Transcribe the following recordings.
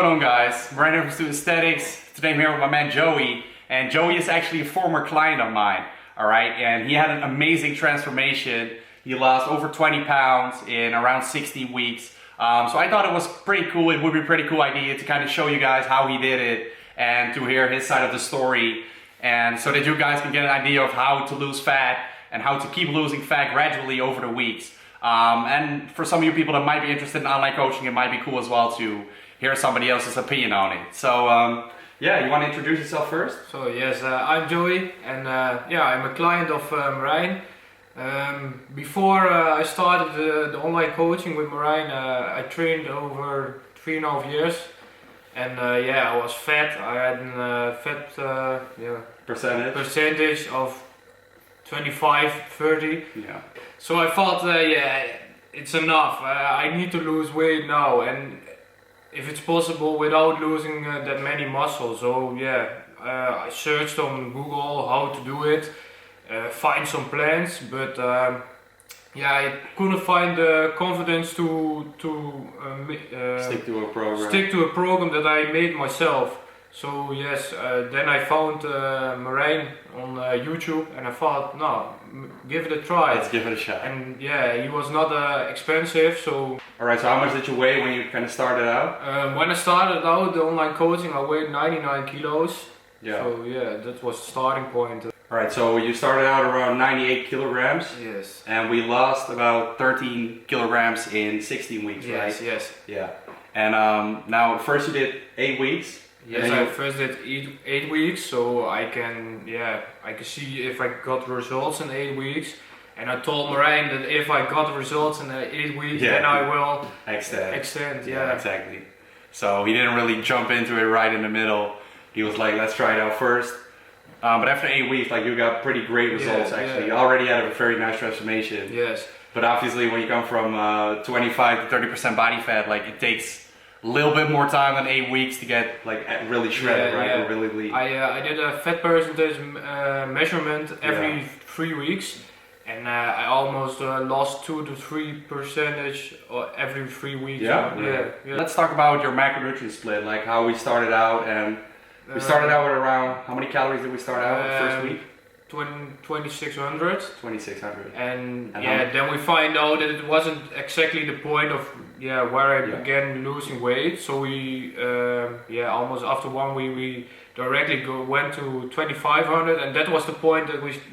going on, guys? Brian here from Student Aesthetics. Today I'm here with my man Joey, and Joey is actually a former client of mine, alright? And he had an amazing transformation. He lost over 20 pounds in around 16 weeks. So I thought it was pretty cool. It would be a pretty cool idea to kind of show you guys how he did it and to hear his side of the story, and so that you guys can get an idea of how to lose fat and how to keep losing fat gradually over the weeks. And for some of you people that might be interested in online coaching, it might be cool as well to hear somebody else's opinion on it. So yeah, you want to introduce yourself first? So yes, I'm Joey, and yeah, I'm a client of Marijn. Before I started the online coaching with Marijn, I trained over 3.5 years, and yeah, I was fat. I had a fat percentage of 25-30. Yeah. So I thought, yeah, it's enough. I need to lose weight now, and if it's possible without losing that many muscles. So yeah, I searched on Google how to do it, find some plans, but yeah, I couldn't find the confidence to stick to a program. Stick to a program that I made myself. So yes, then I found Marijn on YouTube, and I thought, no, give it a try. Let's give it a shot. And yeah, he was not expensive, so... Alright, so how much did you weigh when you kind of started out? When I started out the online coaching, I weighed 99 kilos. Yeah. So yeah, that was the starting point. Alright, so you started out around 98 kilograms. Yes. And we lost about 13 kilograms in 16 weeks, right? Yes, yes. Yeah. And now first you did 8 weeks. Yes, I first did 8 weeks, so I can see if I got results in 8 weeks. And I told Marijn that if I got results in 8 weeks, then I will extend. Yeah, exactly. So he didn't really jump into it right in the middle. He was like, let's try it out first. But after 8 weeks, like, you got pretty great results actually. You already had a very nice transformation. Yes. But obviously when you come from 25 to 30% body fat, like, it takes a little bit more time than 8 weeks to get like really shredded, right? Or really lean. I did a fat percentage measurement every 3 weeks, and I almost lost 2 to 3% every 3 weeks. Yeah. Let's talk about your macronutrient split, like how we started out. And we started out with around, how many calories did we start out the first week? 2600. 2600. And yeah, then we find out that it wasn't exactly the point of where I began losing weight. So we almost after 1 week we directly went to 2500, and that was the point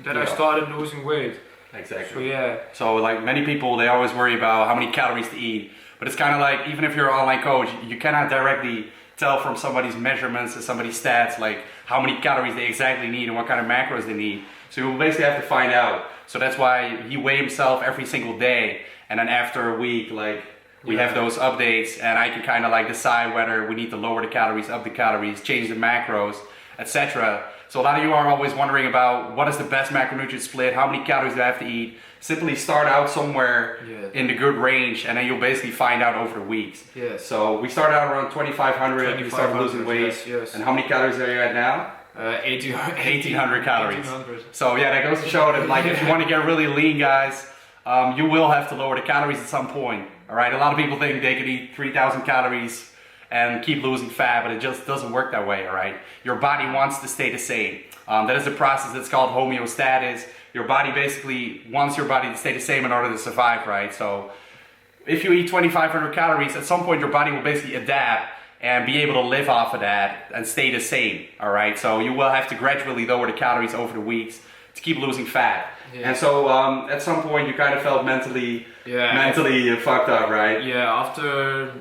that I started losing weight. Exactly. So yeah. So like many people, they always worry about how many calories to eat, but it's kind of like, even if you're an online coach, you cannot directly tell from somebody's measurements and somebody's stats like how many calories they exactly need and what kind of macros they need. So you basically have to find out. So that's why he weighs himself every single day, and then after a week, like, we have those updates, and I can kind of like decide whether we need to lower the calories, up the calories, change the macros, etc. So a lot of you are always wondering about what is the best macronutrient split, how many calories do I have to eat. Simply start out somewhere in the good range, and then you'll basically find out over the weeks. Yes. So we started out around 2500, we started losing weight. Yes. And how many calories are you at now? 1800 calories. 1800. So yeah, that goes to show that, like, if you want to get really lean, guys, you will have to lower the calories at some point. All right, a lot of people think they can eat 3000 calories and keep losing fat, but it just doesn't work that way. All right, your body wants to stay the same. That is a process that's called homeostasis. Your body basically wants your body to stay the same in order to survive, right? So if you eat 2500 calories, at some point your body will basically adapt and be able to live off of that and stay the same, all right? So you will have to gradually lower the calories over the weeks to keep losing fat. Yeah. And so at some point you kind of felt mentally fucked up, right? Yeah, after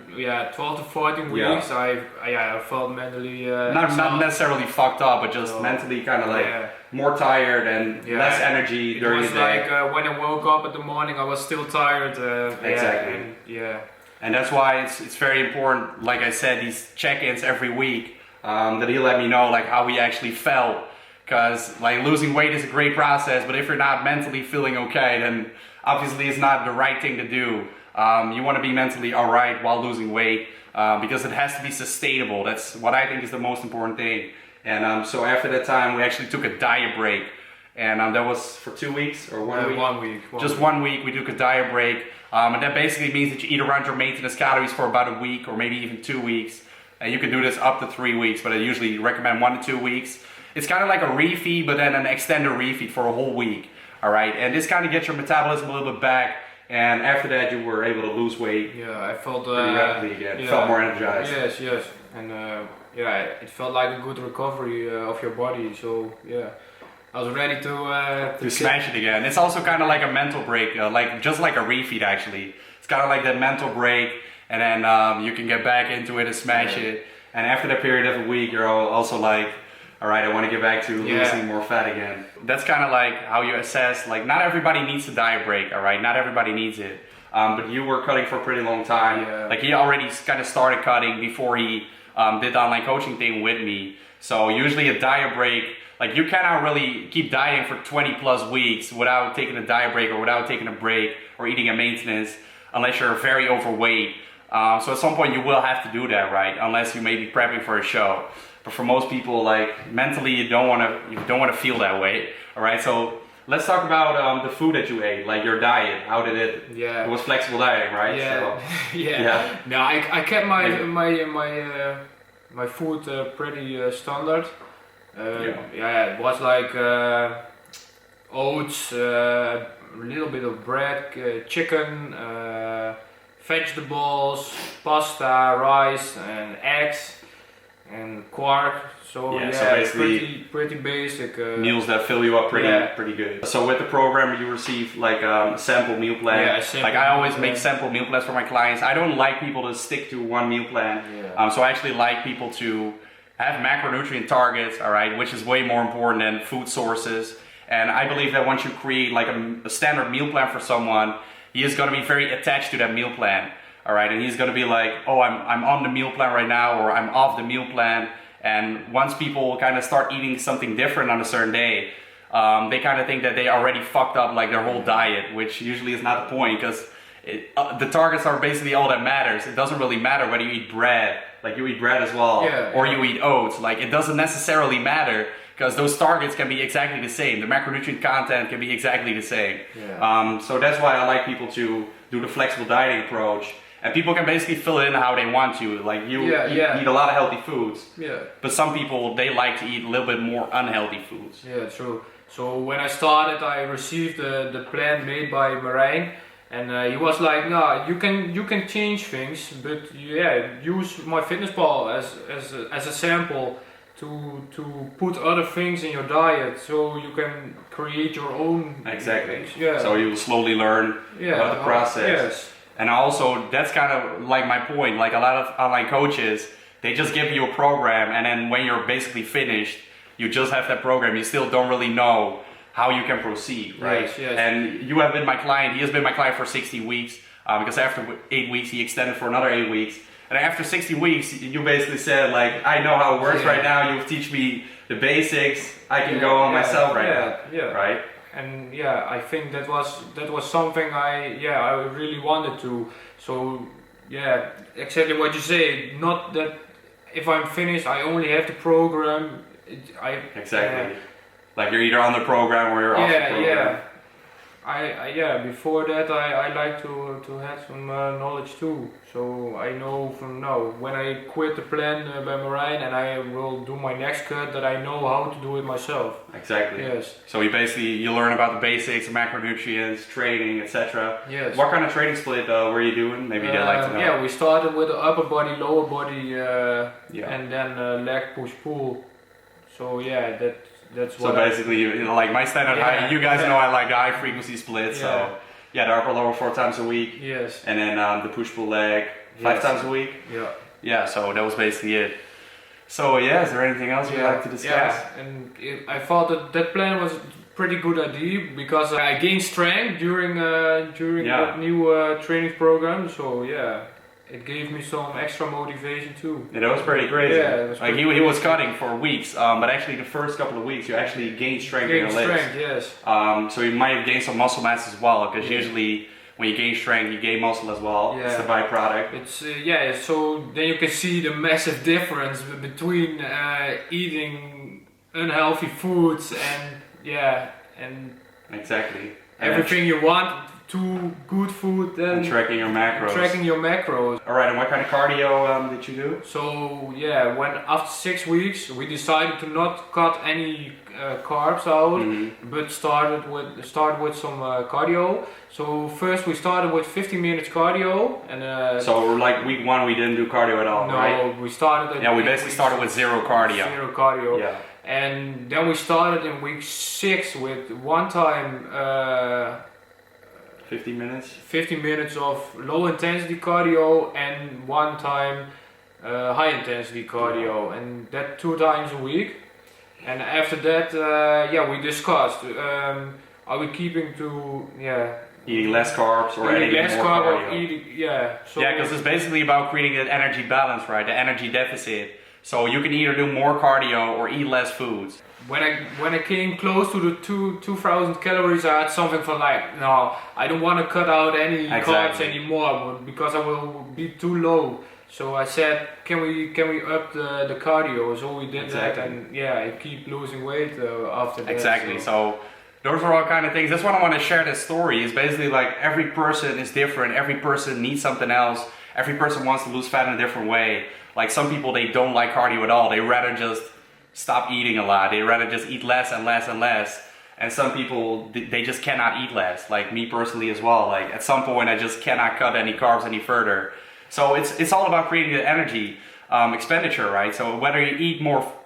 12 to 14 weeks, I felt mentally not necessarily fucked up, but just mentally kind of like more tired and less energy during the day. It was like when I woke up in the morning, I was still tired. Exactly. And that's why it's very important, like I said, these check-ins every week, that he let me know like how he actually felt. Because like losing weight is a great process, but if you're not mentally feeling okay, then obviously it's not the right thing to do. You want to be mentally alright while losing weight, because it has to be sustainable. That's what I think is the most important thing. And so after that time, we actually took a diet break. And that was for 2 weeks or 1 week? 1 week. Just 1 week, we took a diet break. And that basically means that you eat around your maintenance calories for about a week or maybe even 2 weeks. And you can do this up to 3 weeks, but I usually recommend 1 to 2 weeks. It's kind of like a refeed, but then an extended refeed for a whole week. All right, and this kind of gets your metabolism a little bit back, and after that you were able to lose weight. Yeah, I felt pretty rapidly again. Felt more energized. Yes, and it felt like a good recovery of your body. So yeah, I was ready to smash it again. It's also kind of like a mental break, just like a refeed actually. It's kind of like that mental break, and then you can get back into it and smash it. And after that period of a week, you're also like, all right, I want to get back to losing more fat again. That's kind of like how you assess, like not everybody needs a diet break, all right? Not everybody needs it. But you were cutting for a pretty long time. Yeah. Like he already kind of started cutting before he did the online coaching thing with me. So usually a diet break, like you cannot really keep dieting for 20 plus weeks without taking a diet break or without taking a break or eating a maintenance unless you're very overweight. So at some point you will have to do that, right? Unless you may be prepping for a show. But for most people, like mentally, you don't want to feel that way. All right, so let's talk about the food that you ate, like your diet. How did it? Yeah. It was flexible dieting, right? Yeah. So, yeah. No, I kept my food pretty standard. It was like oats, a little bit of bread, chicken, vegetables, pasta, rice, and eggs. And quark, so basically pretty basic. Meals that fill you up pretty good. So with the program, you receive like a sample meal plan. Yeah, like I always make sample meal plans for my clients. I don't like people to stick to one meal plan. Yeah. So I actually like people to have macronutrient targets, all right, which is way more important than food sources. And I believe that once you create like a standard meal plan for someone, he is going to be very attached to that meal plan. All right, and he's gonna be like, oh, I'm on the meal plan right now, or I'm off the meal plan. And once people kind of start eating something different on a certain day, they kind of think that they already fucked up like their whole diet, which usually is not the point, because the targets are basically all that matters. It doesn't really matter whether you eat bread, like you eat bread as well, or you eat oats. Like it doesn't necessarily matter, because those targets can be exactly the same. The macronutrient content can be exactly the same. Yeah. So that's why I like people to do the flexible dieting approach. And people can basically fill it in how they want to. Like you eat a lot of healthy foods. Yeah. But some people, they like to eat a little bit more unhealthy foods. Yeah, true. So when I started, I received the plan made by Marijn, and he was like, "No, you can change things, but use MyFitnessPal as a sample to put other things in your diet, so you can create your own." Exactly. Yeah. So you will slowly learn about the process. Yes. And also, that's kind of like my point. Like a lot of online coaches, they just give you a program, and then when you're basically finished, you just have that program. You still don't really know how you can proceed, right? Yes. And you have been my client. He has been my client for 60 weeks, because after 8 weeks, he extended for another 8 weeks. And after 60 weeks, you basically said, like, I know how it works right now. You teach me the basics. I can go on myself right now. Yeah. Right? And I think that was something I really wanted to. So exactly what you say. Not that if I'm finished, I only have the program. Exactly. Like you're either on the program or you're off the program. Before that, I like to have some knowledge too. So I know from now, when I quit the plan by Marijn and I will do my next cut, that I know how to do it myself. Exactly. Yes. So you learn about the basics, macronutrients, training, etc. Yes. What kind of training split were you doing? Maybe they'd like to know. Yeah, we started with the upper body, lower body, and then leg push pull. So that's what. So basically, like my standard height. You guys know I like the high frequency split. Yeah. So the upper lower 4 times a week. Yes. And then the push pull leg 5 times a week. Yeah. Yeah. So that was basically it. So is there anything else you'd like to discuss? Yeah, and I thought that plan was a pretty good idea, because I gained strength during that new training program. So it gave me some extra motivation too. It was pretty crazy. Yeah, it was he was cutting for weeks, but actually the first couple of weeks you actually gained strength in your legs. Yes. So you might have gained some muscle mass as well, because usually when you gain strength, you gain muscle as well. Yeah. It's the byproduct. It's so then you can see the massive difference between eating unhealthy foods and Exactly. everything you want to good food And and tracking your macros. tracking your macros. All right, and what kind of cardio did you do? So yeah, when after 6 weeks we decided to not cut any carbs out, but started with some cardio. So first we started with 50 minutes cardio, and So like week 1 we didn't do cardio at all, no, right? we started. At Yeah, we basically started with zero cardio. Zero cardio. Yeah. And then we started in week 6 with one time 50 minutes. 50 minutes of low intensity cardio and one time high intensity cardio, and that 2 times a week. And after that, yeah, we discussed: are we keeping to Eating less carbs or eating adding less more carb cardio? or eating So Yeah, because it's basically about creating an energy balance, right? The energy deficit. So you can either do more cardio or eat less foods. when I came close to the 2,000 calories, I had something for like, no, I don't want to cut out any carbs anymore because I will be too low. So I said, can we up the cardio? So we did that, and yeah, I keep losing weight after that. Exactly. So those are all kind of things. That's why I want to share this story. Is basically like every person is different. Every person needs something else. Every person wants to lose fat in a different way. Like some people, they don't like cardio at all. They rather just stop eating a lot. They rather just eat less and less and less. And some people, they just cannot eat less. Like me personally as well. Like at some point, I just cannot cut any carbs any further. So it's all about creating the energy expenditure, right? So whether you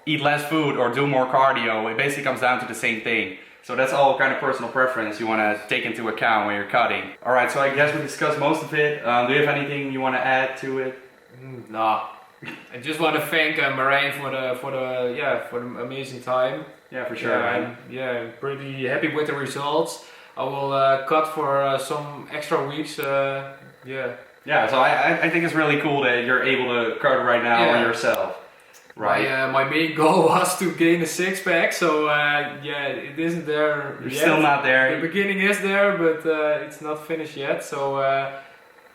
eat less food or do more cardio, it basically comes down to the same thing. So that's all kind of personal preference you want to take into account when you're cutting. All right, so I guess we discussed most of it. Do you have anything you want to add to it? No. I just want to thank Marijn for the amazing time. Yeah, for sure. I'm pretty happy with the results. I will cut for some extra weeks. Yeah, so I think it's really cool that you're able to cut right now on yourself. Right. My main goal was to gain a 6-pack, so it isn't there. You're yet. still not there. The beginning is there, but it's not finished yet. So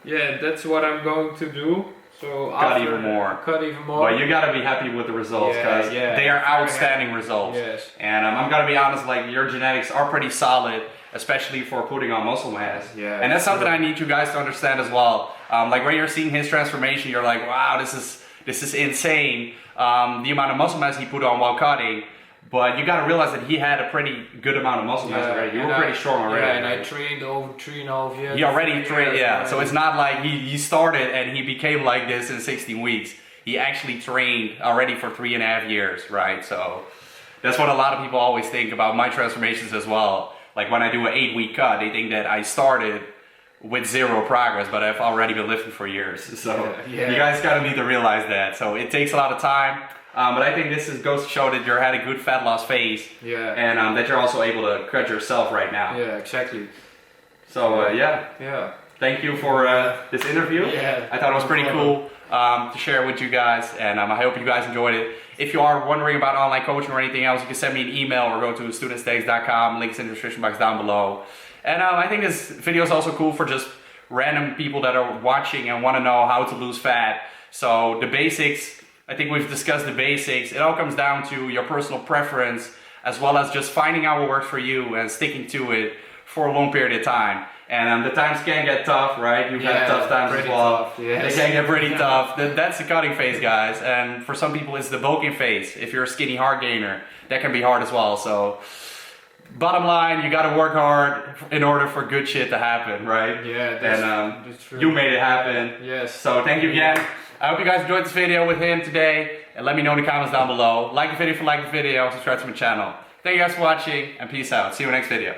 that's what I'm going to do. So cut even more. Cut even more. But you gotta be happy with the results because they are outstanding results. Yes. And I'm gonna be honest, like your genetics are pretty solid, especially for putting on muscle mass. Yeah. And that's something I need you guys to understand as well. Like when you're seeing his transformation, you're like, wow, this is insane. The amount of muscle mass he put on while cutting. But you gotta realize that he had a pretty good amount of muscle mass already. You were pretty strong already. Yeah, and I trained over 3.5 years. He already trained, So it's not like he started and he became like this in 16 weeks. He actually trained already for 3.5 years, right? So that's what a lot of people always think about my transformations as well. Like when I do an 8-week cut, they think that I started with zero progress, but I've already been lifting for years. So you guys gotta need to realize that. So it takes a lot of time. But I think this goes to show that you're had a good fat loss phase, and that you're also able to cut yourself right now. Yeah, exactly. So thank you for this interview. Yeah, I thought it was pretty cool to share with you guys, and I hope you guys enjoyed it. If you are wondering about online coaching or anything else, you can send me an email or go to studentsteaks.com. Links in the description box down below. And I think this video is also cool for just random people that are watching and want to know how to lose fat. So the basics. I think we've discussed the basics. It all comes down to your personal preference as well as just finding out what works for you and sticking to it for a long period of time. And the times can get tough, right? You've had tough times as well. They can get pretty tough. That's the cutting phase, guys. And for some people, it's the bulking phase. If you're a skinny hard gainer, that can be hard as well. So bottom line, you got to work hard in order for good shit to happen, right? Yeah, that's true. You made it happen. Yes. So thank you again. I hope you guys enjoyed this video with him today, and let me know in the comments down below. Like the video if you like the video, subscribe to my channel. Thank you guys for watching, and peace out. See you in the next video.